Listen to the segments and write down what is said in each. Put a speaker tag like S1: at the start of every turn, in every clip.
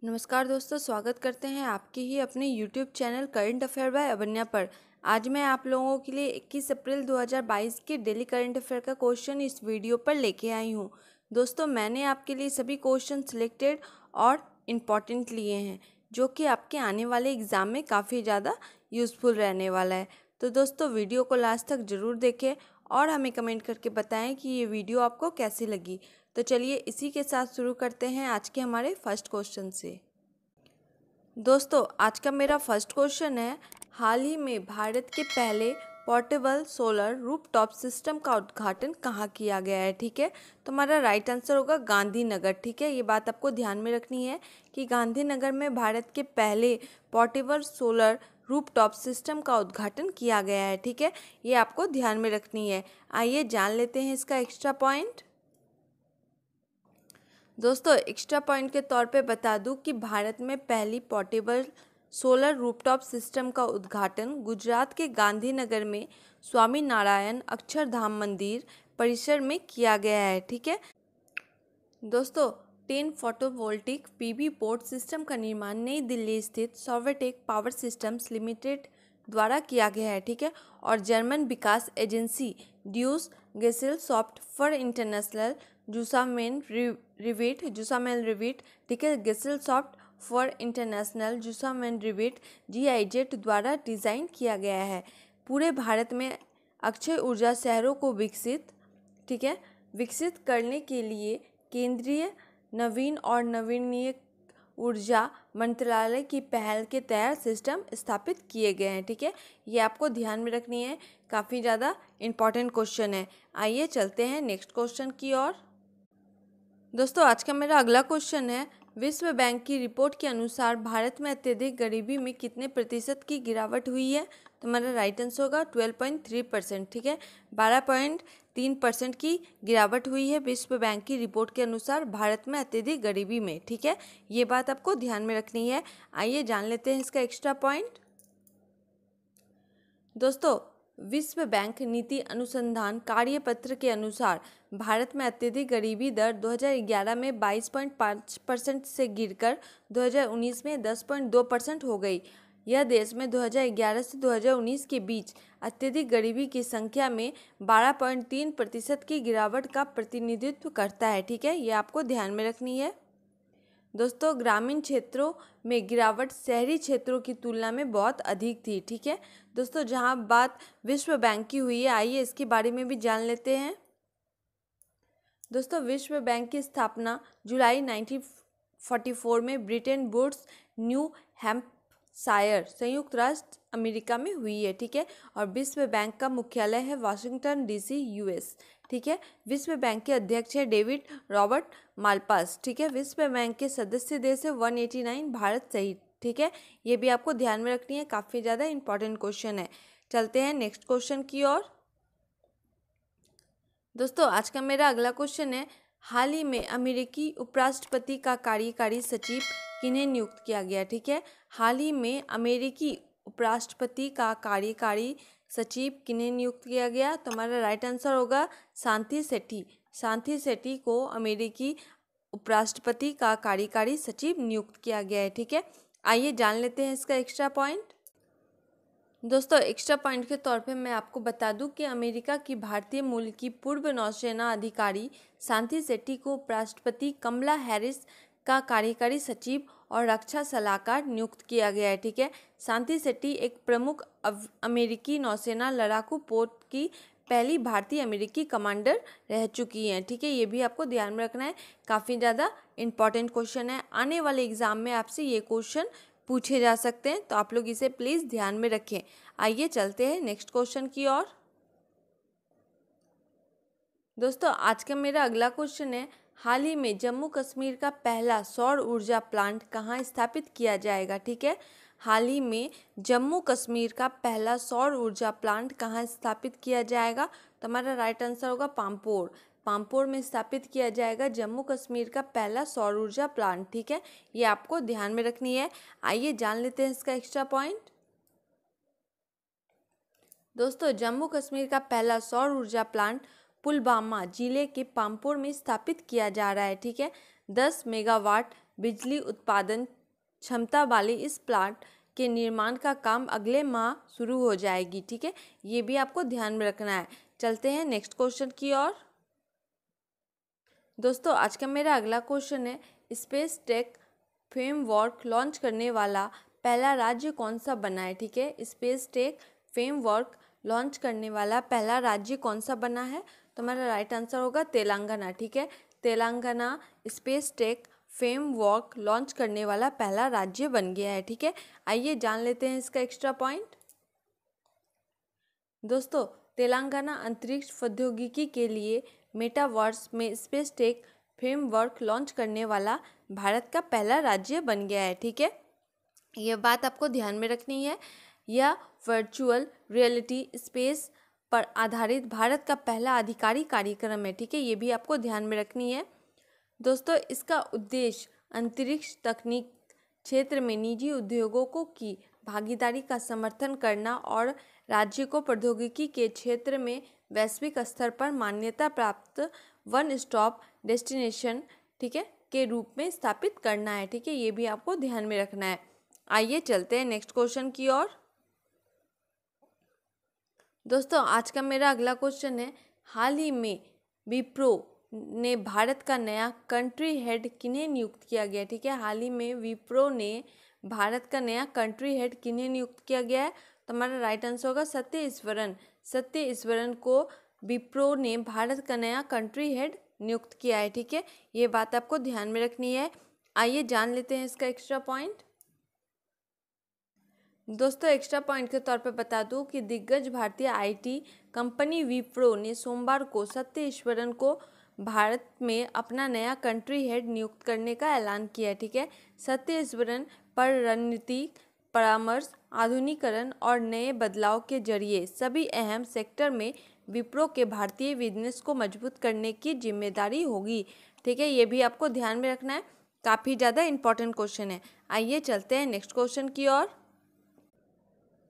S1: नमस्कार दोस्तों, स्वागत करते हैं आपके ही अपने YouTube channel current affair by Avanya पर। आज मैं आप लोगों के लिए 21 अप्रैल 2022 के डेली करंट अफेयर का क्वेश्चन इस वीडियो पर लेके आई हूँ। दोस्तों, मैंने आपके लिए सभी क्वेश्चन सिलेक्टेड और इम्पॉर्टेंट लिए हैं, जो कि आपके आने वाले एग्ज़ाम में काफ़ी ज़्यादा यूज़फुल रहने वाला है। तो दोस्तों, वीडियो को लास्ट तक ज़रूर देखें और हमें कमेंट करके बताएं कि ये वीडियो आपको कैसी लगी। तो चलिए इसी के साथ शुरू करते हैं आज के हमारे फर्स्ट क्वेश्चन से। दोस्तों, आज का मेरा फर्स्ट क्वेश्चन है, हाल ही में भारत के पहले पोर्टेबल सोलर रूफटॉप सिस्टम का उद्घाटन कहाँ किया गया है। ठीक है, तो हमारा राइट आंसर होगा गांधीनगर। ठीक है, ये बात आपको ध्यान में रखनी है कि गांधीनगर में भारत के पहले पोर्टेबल सोलर रूफटॉप सिस्टम का उद्घाटन किया गया है। ठीक है, ये आपको ध्यान में रखनी है। आइए जान लेते हैं इसका एक्स्ट्रा पॉइंट। दोस्तों, एक्स्ट्रा पॉइंट के तौर पे बता दूं कि भारत में पहली पोर्टेबल सोलर रूफटॉप सिस्टम का उद्घाटन गुजरात के गांधीनगर में स्वामी नारायण अक्षरधाम मंदिर परिसर में किया गया है। ठीक है दोस्तों, 10 फोटोवोल्टिक पीवी पोर्ट सिस्टम का निर्माण नई दिल्ली स्थित सॉवर्टेक पावर सिस्टम्स लिमिटेड द्वारा किया गया है। ठीक है, और जर्मन विकास agency Deutsche Gesellschaft für Internationale Zusammenarbeit ठीक है, Gesellschaft für Internationale Zusammenarbeit GIZ द्वारा डिज़ाइन किया गया है। पूरे भारत में अक्षय ऊर्जा शहरों को विकसित करने के लिए केंद्रीय नवीन और नवीनीय ऊर्जा मंत्रालय की पहल के तहत सिस्टम स्थापित किए गए हैं। ठीक है, ये आपको ध्यान में रखनी है, काफ़ी ज़्यादा इम्पॉर्टेंट क्वेश्चन है। आइए चलते हैं नेक्स्ट क्वेश्चन की ओर। दोस्तों, आज का मेरा अगला क्वेश्चन है, विश्व बैंक की रिपोर्ट के अनुसार भारत में अत्यधिक गरीबी में कितने प्रतिशत की गिरावट हुई है। तो हमारा राइट आंसर होगा 12.3%। ठीक है, 12.3% की गिरावट हुई है विश्व बैंक की रिपोर्ट के अनुसार भारत में अत्यधिक गरीबी में। ठीक है, ये बात आपको ध्यान में रखनी है। आइए जान लेते हैं इसका एक्स्ट्रा पॉइंट। दोस्तों, विश्व बैंक नीति अनुसंधान कार्यपत्र के अनुसार भारत में अत्यधिक गरीबी दर 2011 में 22.5% से गिरकर 2019 में 10.2% हो गई। यह देश में 2011 से 2019 के बीच अत्यधिक गरीबी की संख्या में 12.3% की गिरावट का प्रतिनिधित्व करता है। ठीक है, ये आपको ध्यान में रखनी है। दोस्तों, ग्रामीण क्षेत्रों में गिरावट शहरी क्षेत्रों की तुलना में बहुत अधिक थी। ठीक है दोस्तों, जहां बात विश्व बैंक की हुई है, आइए इसके बारे में भी जान लेते हैं। दोस्तों, विश्व बैंक की स्थापना जुलाई 1944 में ब्रिटेन वुड्स, न्यू हैम्पशायर, संयुक्त राष्ट्र अमेरिका में हुई है। ठीक है, और विश्व बैंक का मुख्यालय है वाशिंगटन DC US। ठीक है, विश्व बैंक के अध्यक्ष है डेविड रॉबर्ट मालपास। ठीक है, विश्व बैंक के सदस्य देश है 189 भारत सहित। ठीक है, ये भी आपको ध्यान में रखनी है, काफ़ी ज़्यादा इंपॉर्टेंट क्वेश्चन है। चलते हैं नेक्स्ट क्वेश्चन की ओर। दोस्तों, आज का मेरा अगला क्वेश्चन है, हाल ही में अमेरिकी उपराष्ट्रपति का कार्यकारी सचिव किन्हें नियुक्त किया गया। ठीक है, हाल ही में अमेरिकी उपराष्ट्रपति का कार्यकारी सचिव किन्हें नियुक्त किया गया। तो हमारा राइट आंसर होगा शांति सेठी। शांति सेठी को अमेरिकी उपराष्ट्रपति का कार्यकारी सचिव नियुक्त किया गया है। ठीक है, आइए जान लेते हैं इसका एक्स्ट्रा पॉइंट। दोस्तों, एक्स्ट्रा पॉइंट के तौर पे मैं आपको बता दूं कि अमेरिका की भारतीय मूल की पूर्व नौसेना अधिकारी शांति सेठी को उपराष्ट्रपति कमला हैरिस का कार्यकारी सचिव और रक्षा सलाहकार नियुक्त किया गया है। ठीक है, शांति सेठी एक प्रमुख अमेरिकी नौसेना लड़ाकू पोत की पहली भारतीय अमेरिकी कमांडर रह चुकी हैं। ठीक है, ये भी आपको ध्यान में रखना है, काफ़ी ज़्यादा इंपॉर्टेंट क्वेश्चन है। आने वाले एग्जाम में आपसे ये क्वेश्चन पूछे जा सकते हैं, तो आप लोग इसे प्लीज़ ध्यान में रखें। आइए चलते हैं नेक्स्ट क्वेश्चन की ओर। दोस्तों, आज का मेरा अगला क्वेश्चन है, हाल ही में जम्मू कश्मीर का पहला सौर ऊर्जा प्लांट कहाँ स्थापित किया जाएगा। ठीक है, हाल ही में जम्मू कश्मीर का पहला सौर ऊर्जा प्लांट कहाँ स्थापित किया जाएगा। तो हमारा राइट आंसर होगा पामपोर में स्थापित किया जाएगा जम्मू कश्मीर का पहला सौर ऊर्जा प्लांट। ठीक है, ये आपको ध्यान में रखनी है। आइए जान लेते हैं इसका एक्स्ट्रा पॉइंट। दोस्तों, जम्मू कश्मीर का पहला सौर ऊर्जा प्लांट पुलवामा जिले के पामपोर में स्थापित किया जा रहा है। ठीक है, 10 मेगावाट बिजली उत्पादन क्षमता वाले इस प्लांट के निर्माण का काम अगले माह शुरू हो जाएगी। ठीक है, ये भी आपको ध्यान में रखना है। चलते हैं नेक्स्ट क्वेश्चन की ओर। दोस्तों आज का मेरा अगला क्वेश्चन है, स्पेस टेक फ्रेमवर्क लॉन्च करने वाला पहला राज्य कौन सा बना है। ठीक है, स्पेस टेक फ्रेमवर्क लॉन्च करने वाला पहला राज्य कौन सा बना है, तो हमारा राइट आंसर होगा तेलंगाना। ठीक है, Telangana space tech framework launch करने वाला पहला राज्य बन गया है। ठीक है, आइए जान लेते हैं इसका एक्स्ट्रा पॉइंट। दोस्तों तेलंगाना अंतरिक्ष प्रौद्योगिकी के लिए मेटावर्स में स्पेस टेक फ्रेमवर्क लॉन्च करने वाला भारत का पहला राज्य बन गया है। ठीक है, यह बात आपको ध्यान में रखनी है। यह वर्चुअल रियलिटी स्पेस पर आधारित भारत का पहला आधिकारिक कार्यक्रम है। ठीक है, ये भी आपको ध्यान में रखनी है। दोस्तों इसका उद्देश्य अंतरिक्ष तकनीक क्षेत्र में निजी उद्योगों की भागीदारी का समर्थन करना और राज्य को प्रौद्योगिकी के क्षेत्र में वैश्विक स्तर पर मान्यता प्राप्त वन स्टॉप डेस्टिनेशन, ठीक है, के रूप में स्थापित करना है। ठीक है, ये भी आपको ध्यान में रखना है। आइए चलते हैं नेक्स्ट क्वेश्चन की ओर। दोस्तों आज का मेरा अगला क्वेश्चन है, हाल ही में विप्रो ने भारत का नया कंट्री हेड किन्हें नियुक्त किया गया। ठीक है, हाल ही में विप्रो ने भारत का नया कंट्री हेड किन्हें नियुक्त किया गया है, तो हमारा राइट आंसर होगा सत्य ईश्वरन। सत्य ईश्वरन को विप्रो ने भारत का नया कंट्री हेड नियुक्त किया है। ठीक है, ये बात आपको ध्यान में रखनी है। आइए जान लेते हैं इसका एक्स्ट्रा पॉइंट। दोस्तों एक्स्ट्रा पॉइंट के तौर पर बता दूं कि दिग्गज भारतीय आईटी कंपनी विप्रो ने सोमवार को सत्य ईश्वरन को भारत में अपना नया कंट्री हेड नियुक्त करने का ऐलान किया। ठीक है, सत्य ईश्वरन पर रणनीतिक परामर्श, आधुनिकीकरण और नए बदलाव के जरिए सभी अहम सेक्टर में विप्रो के भारतीय बिजनेस को मजबूत करने की जिम्मेदारी होगी। ठीक है, ये भी आपको ध्यान में रखना है, काफ़ी ज़्यादा इंपॉर्टेंट क्वेश्चन है। आइए चलते हैं नेक्स्ट क्वेश्चन की ओर।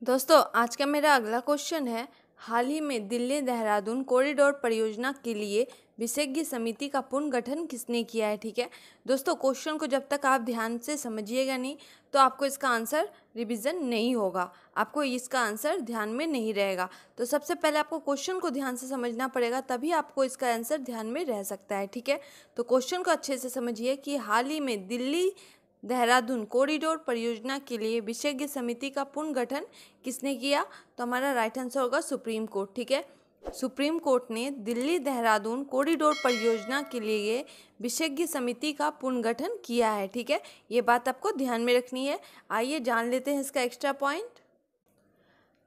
S1: दोस्तों आज का मेरा अगला क्वेश्चन है, हाल ही में दिल्ली देहरादून कॉरिडोर परियोजना के लिए विशेषज्ञ समिति का पुनर्गठन किसने किया है। ठीक है दोस्तों, क्वेश्चन को जब तक आप ध्यान से समझिएगा नहीं तो आपको इसका आंसर रिवीजन नहीं होगा, आपको इसका आंसर ध्यान में नहीं रहेगा। तो सबसे पहले आपको क्वेश्चन को ध्यान से समझना पड़ेगा, तभी आपको इसका आंसर ध्यान में रह सकता है। ठीक है, तो क्वेश्चन को अच्छे से समझिए कि हाल ही में दिल्ली देहरादून कॉरिडोर परियोजना के लिए विशेषज्ञ समिति का पुनर्गठन किसने किया, तो हमारा राइट आंसर होगा सुप्रीम कोर्ट। ठीक है, सुप्रीम कोर्ट ने दिल्ली देहरादून कॉरिडोर परियोजना के लिए विशेषज्ञ समिति का पुनर्गठन किया है। ठीक है, ये बात आपको ध्यान में रखनी है। आइए जान लेते हैं इसका एक्स्ट्रा पॉइंट।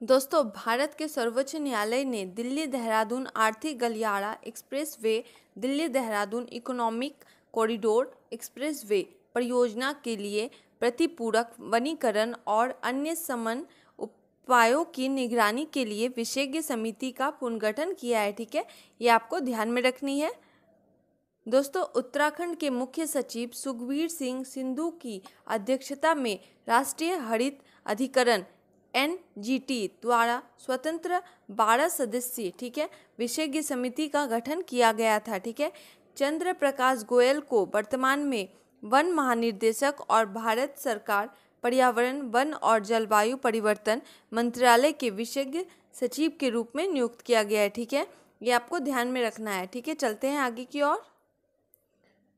S1: दोस्तों भारत के सर्वोच्च न्यायालय ने दिल्ली देहरादून आर्थिक गलियारा express way, Delhi Dehradun economic corridor express way परियोजना के लिए प्रतिपूरक वनीकरण और अन्य समन्वय उपायों की निगरानी के लिए विशेषज्ञ समिति का पुनर्गठन किया है। ठीक है, ये आपको ध्यान में रखनी है। दोस्तों उत्तराखंड के मुख्य सचिव सुखबीर सिंह सिंधु की अध्यक्षता में राष्ट्रीय हरित अधिकरण NGT द्वारा स्वतंत्र 12 सदस्यीय, ठीक है, विशेषज्ञ समिति का गठन किया गया था। ठीक है, चंद्र प्रकाश गोयल को वर्तमान में वन महानिदेशक और भारत सरकार पर्यावरण, वन और जलवायु परिवर्तन मंत्रालय के विशेषज्ञ सचिव के रूप में नियुक्त किया गया है। ठीक है, ये आपको ध्यान में रखना है। ठीक है, चलते हैं आगे की ओर।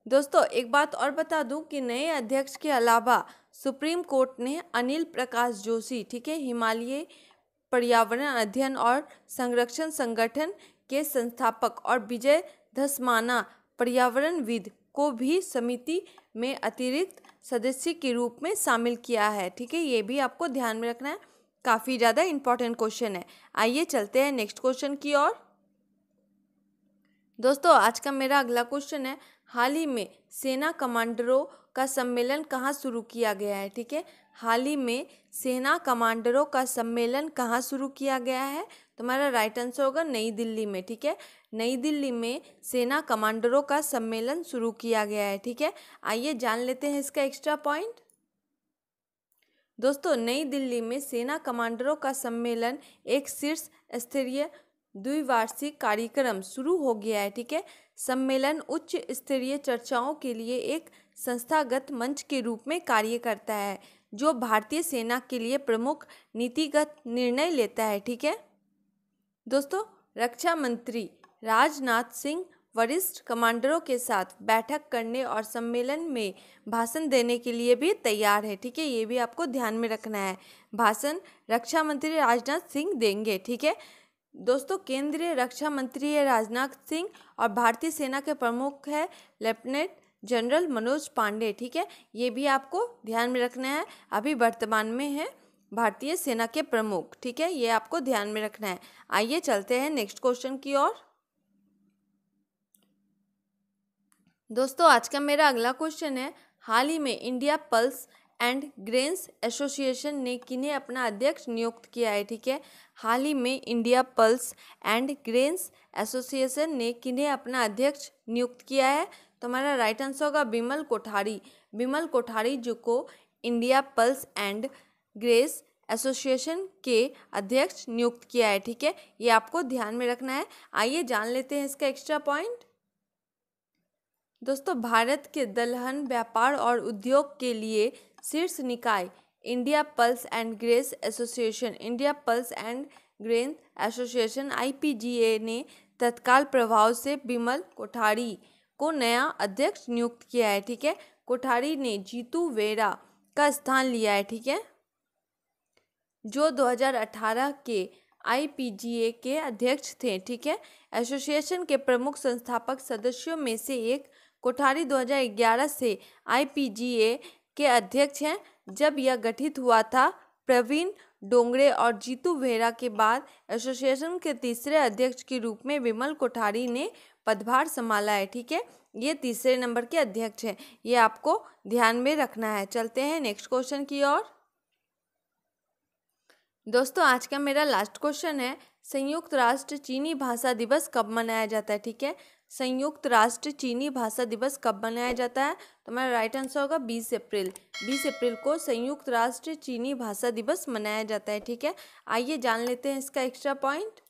S1: दोस्तों एक बात और बता दूं कि नए अध्यक्ष के अलावा सुप्रीम कोर्ट ने अनिल प्रकाश जोशी, ठीक है, हिमालय पर्यावरण अध्ययन और संरक्षण संगठन के संस्थापक और विजय धसमाना पर्यावरणविद को भी समिति में अतिरिक्त सदस्य के रूप में शामिल किया है। ठीक है, ये भी आपको ध्यान में रखना है, काफ़ी ज़्यादा इंपॉर्टेंट क्वेश्चन है। आइए चलते हैं नेक्स्ट क्वेश्चन की ओर। दोस्तों आज का मेरा अगला क्वेश्चन है, हाल ही में सेना कमांडरों का सम्मेलन कहाँ शुरू किया गया है। ठीक है, हाल ही में सेना कमांडरों का सम्मेलन कहाँ शुरू किया गया है, तो हमारा राइट आंसर होगा नई दिल्ली में। ठीक है, नई दिल्ली में सेना कमांडरों का सम्मेलन शुरू किया गया है। ठीक है, आइए जान लेते हैं इसका एक्स्ट्रा पॉइंट। दोस्तों नई दिल्ली में सेना कमांडरों का सम्मेलन एक शीर्ष स्तरीय द्विवार्षिक कार्यक्रम शुरू हो गया है। ठीक है, सम्मेलन उच्च स्तरीय चर्चाओं के लिए एक संस्थागत मंच के रूप में कार्य करता है जो भारतीय सेना के लिए प्रमुख नीतिगत निर्णय लेता है। ठीक है दोस्तों, रक्षा मंत्री राजनाथ सिंह वरिष्ठ कमांडरों के साथ बैठक करने और सम्मेलन में भाषण देने के लिए भी तैयार है। ठीक है, ये भी आपको ध्यान में रखना है। भाषण रक्षा मंत्री राजनाथ सिंह देंगे। ठीक है दोस्तों, केंद्रीय रक्षा मंत्री है राजनाथ सिंह और भारतीय सेना के प्रमुख है लेफ्टिनेंट जनरल मनोज पांडे। ठीक है, ये भी आपको ध्यान में रखना है। अभी वर्तमान में है भारतीय सेना के प्रमुख। ठीक है, ये आपको ध्यान में रखना है। आइए चलते हैं नेक्स्ट क्वेश्चन की ओर। दोस्तों, आज का मेरा अगला क्वेश्चन है, हाल ही में India pulse and grains association ने किन्हें अपना अध्यक्ष नियुक्त किया है। ठीक है, हाल ही में India pulse and grains association ने किन्हें अपना अध्यक्ष नियुक्त किया है। तो हमारा राइट आंसर होगा बिमल कोठारी। बिमल कोठारी जो को India pulse and grains association के अध्यक्ष नियुक्त किया है। ठीक है, ये आपको ध्यान में रखना है। आइए जान लेते हैं इसका एक्स्ट्रा पॉइंट। दोस्तों, भारत के दलहन व्यापार और उद्योग के लिए शीर्ष निकाय India pulse and grains association IPGA ने तत्काल प्रभाव से बिमल कोठारी को नया अध्यक्ष नियुक्त किया है। ठीक है, कोठारी ने जीतू वेरा का स्थान लिया है। ठीक है, जो 2018 के IPGA के अध्यक्ष थे। ठीक है, एसोसिएशन के प्रमुख संस्थापक सदस्यों में से एक कोठारी 2011 से IPGA के अध्यक्ष हैं। जब यह गठित हुआ था, प्रवीण डोंगरे और जीतू वेरा के बाद एसोसिएशन के तीसरे अध्यक्ष के रूप में बिमल कोठारी ने पदभार संभाला है। ठीक है, ये तीसरे नंबर के अध्यक्ष हैं, ये आपको ध्यान में रखना है। चलते हैं नेक्स्ट क्वेश्चन की ओर। दोस्तों, आज का मेरा लास्ट क्वेश्चन है, संयुक्त राष्ट्र चीनी भाषा दिवस कब मनाया जाता है। ठीक है, संयुक्त राष्ट्र चीनी भाषा दिवस कब मनाया जाता है। तो हमारा राइट आंसर होगा 20 अप्रैल। 20 अप्रैल को संयुक्त राष्ट्र चीनी भाषा दिवस मनाया जाता है। ठीक है, आइए जान लेते हैं इसका एक्स्ट्रा पॉइंट।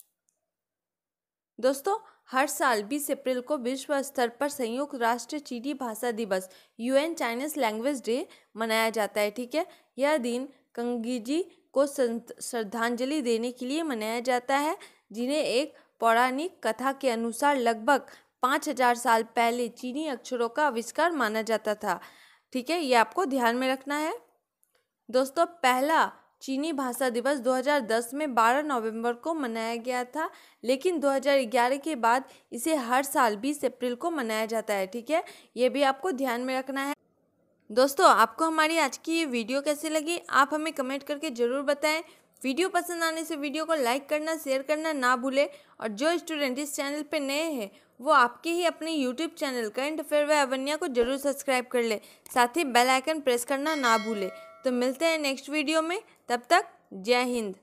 S1: दोस्तों, हर साल 20 अप्रैल को विश्व स्तर पर संयुक्त राष्ट्र चीनी भाषा दिवस UN चाइनीज लैंग्वेज डे मनाया जाता है। ठीक है, यह दिन कंगीजी को श्रद्धांजलि देने के लिए मनाया जाता है, जिन्हें एक पौराणिक कथा के अनुसार लगभग 5000 साल पहले चीनी अक्षरों का आविष्कार माना जाता था। ठीक है, ये आपको ध्यान में रखना है। दोस्तों, पहला चीनी भाषा दिवस 2010 में 12 नवंबर को मनाया गया था, लेकिन 2011 के बाद इसे हर साल 20 अप्रैल को मनाया जाता है। ठीक है, ये भी आपको ध्यान में रखना है। दोस्तों, आपको हमारी आज की ये वीडियो कैसी लगी, आप हमें कमेंट करके ज़रूर बताएं। वीडियो पसंद आने से वीडियो को लाइक करना, शेयर करना ना भूलें। और जो स्टूडेंट इस चैनल पे नए हैं, वो आपके ही अपने यूट्यूब चैनल करंट अफेयर व अवन्या को जरूर सब्सक्राइब कर ले, साथ ही बेल आइकन प्रेस करना ना भूलें। तो मिलते हैं नेक्स्ट वीडियो में, तब तक जय हिंद।